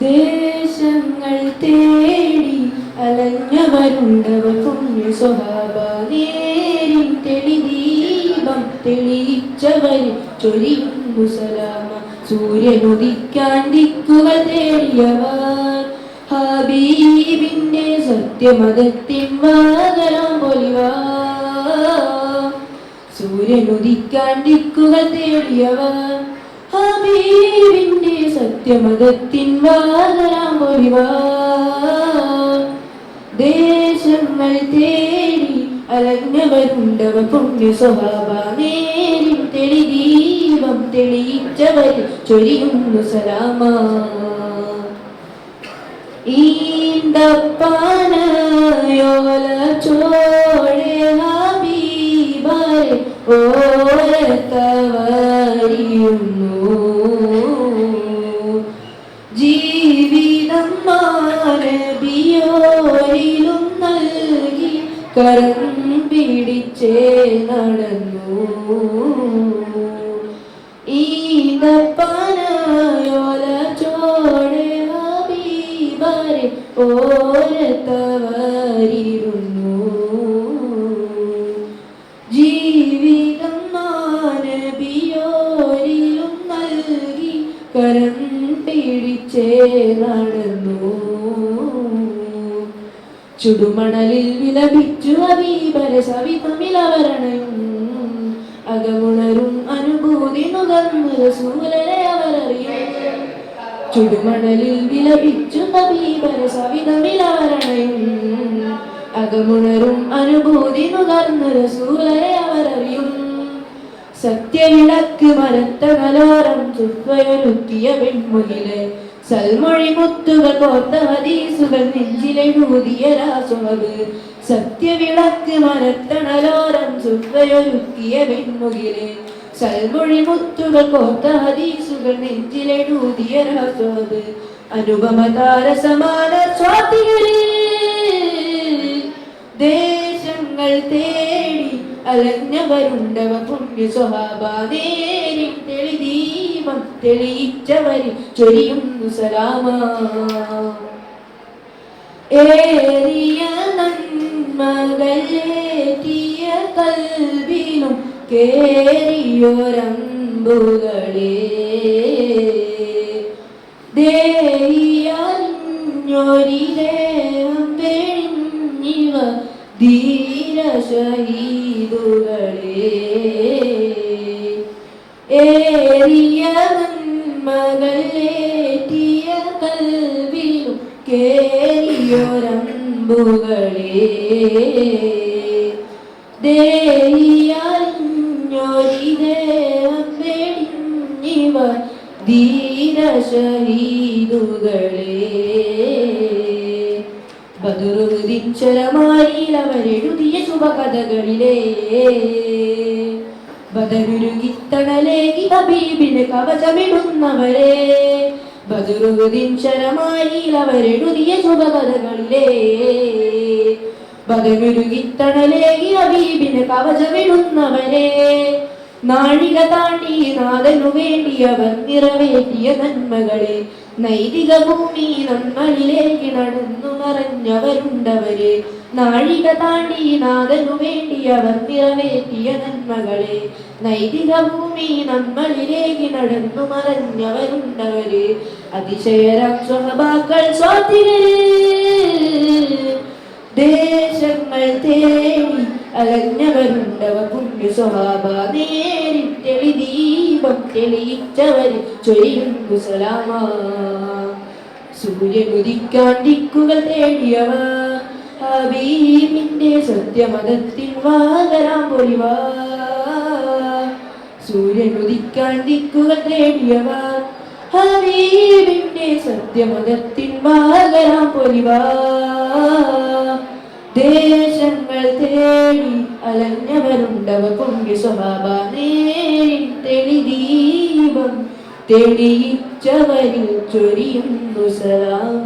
ദേശങ്ങൾ തേടി അലഞ്ഞവരുണ്ടവർ പുണ്യ സ്വഭാവ നേരിൻ തെളിദീപം തെളിയിച്ചവർ ചൊരിയുന്നു സലാമ. സൂര്യനുദിക്കാൻ ദിക്കുകൾ തേടിയവർ ഹബീബിന്റെ സത്യമതത്തിൻ വാതരാം പൊലിവാ. സൂര്യനുദിക്കാൻ ദിക്കുകൾ തേടിയവർ ഹബീബിന്റെ സത്യമതത്തിൻ വാതരാം പൊലിവാ. ദേശങ്ങൾ തേടി അലഞ്ഞവരുണ്ടവർ പുണ്യ സ്വഭാവ നേരിൻ തെളിദീപം തെളിയിച്ചവർ ചൊരിയുന്നു സലാമ. ഈന്തപ്പനയോല ചോഴെ ഹബീബരെ ഓരത്തവരിയുന്നു. ജീവിതം മാനബിയോരിലും നൽകി കരം പിടിച്ചേ നടന്നു. ഈന്തപ്പനയോല ചോഴെ ഹബീബരെ ഓരത്തവരിരുന്നു. ജീവിതം മാനബിയോരിലും നൽകി കരം പിടിച്ചേ നടന്നു. ചുടുമണലിൽ വിലപിച്ചു ഹബീബരെ സവിതമിലവരണയും അകമുണരും അനുഭൂതി നുകർന്നു റസൂലരെ അവരറിയും. ചുടുമണലിൽ വിലപിച്ചു ഹബീബരെ സവിതമിലവരണയും അകമുണരും അനുഭൂതി നുകർന്നു റസൂലരെ അവരറിയും. സത്യവിളക്ക് മരത്ത കലോരം ചുവയൊരുക്കിയ പെൺമുകിലെ സൽമൊഴി മുത്തുകൾ കോർത്ത ഹദീസുകൾ നെഞ്ചിലെഴുതിയ രാസുവത്. സത്യവിളക്ക് മരത്തണലോരം ചുവയൊരുക്കിയ പെൺമുകിലെ സൽമൊഴി മുത്തുകൾ കോർത്ത ഹദീസുകൾ നെഞ്ചിലെഴുതിയ രാസുവത്. അനുപമതാര സമാന സ്വാതികളിൽ ദേശങ്ങൾ തേടി അലഞ്ഞവരുണ്ടവർ പുണ്യ സ്വഭാവ നേരിൻ തെളിദീപം തെളിയിച്ചവർ ചൊരിയുന്നു സലാമ. ഏറിയ നന്മകളേറ്റിയ കൽബിലും കേറിയോരമ്പുകളെ ദേഹിയറിഞ്ഞൊരിദേഹം വെടിഞ്ഞിവ ധീര ശഹീദുകളെ. ഏറിയ നന്മകളേറ്റിയ കൽബിലും കേറിയോരമ്പുകളെ ദേഹിയറിഞ്ഞൊരിദേഹം വെടിഞ്ഞിവ ധീര ശഹീദുകളെ. ബദറുദ്ദീൻ ചരമാരിയിൽ അവരെഴുതിയ ശുഭകഥകളിലെ ബദറുരുകിത്തണലേകി ഹബീബിന് കവചമിടുന്നവരെ. ബദറുദ്ദീൻ ചരമാരിയിൽ അവരെഴുതിയ ശുഭകഥകളിലെ ബദറുരുകിത്തണലേകി ഹബീബിന് കവചമിടുന്നവരെ. നാഴിക താണ്ടി നാഥനു വേണ്ടിയവർ നിറവേറ്റിയ നന്മകളെ നൈതിക ഭൂമി നമ്മളിലേക്ക് നടന്നു മറഞ്ഞവരുണ്ടവരെ. നാഴിക താണ്ടി നാഥനു വേണ്ടിയവർ നിറവേറ്റിയ നന്മകളെ നൈതിക ഭൂമി നമ്മളിലേക്ക് നടന്നു മറഞ്ഞവരുണ്ടവരെ. അതിശയരാം സ്വഹബാക്കൾ സ്വാതികളെ ദേശങ്ങൾ തേടി അലഞ്ഞവരുണ്ടവർ പുണ്യ സ്വഭാവ നേരിൻ തെളിദീപം തെളിയിച്ചവർ ചൊരിയുന്നു സലാമ. സൂര്യനുദിക്കാൻ ദിക്കുകൾ തേടിയവർ ഹബീബിന്റെ സത്യമതത്തിൻ വാതരാം പൊലിവാ. സൂര്യനുദിക്കാൻ ദിക്കുകൾ തേടിയവർ ഹബീബിന്റെ സത്യമതത്തിൻ വാതരാം പൊലിവാ. ദേശങ്ങൾ തേടി അലഞ്ഞവരുണ്ടവർ പുണ്യ സ്വഭാവ നേരിൻ തെളിദീപം തെളിയിച്ചവരിൽ ചൊരിയുന്നു സലാമ.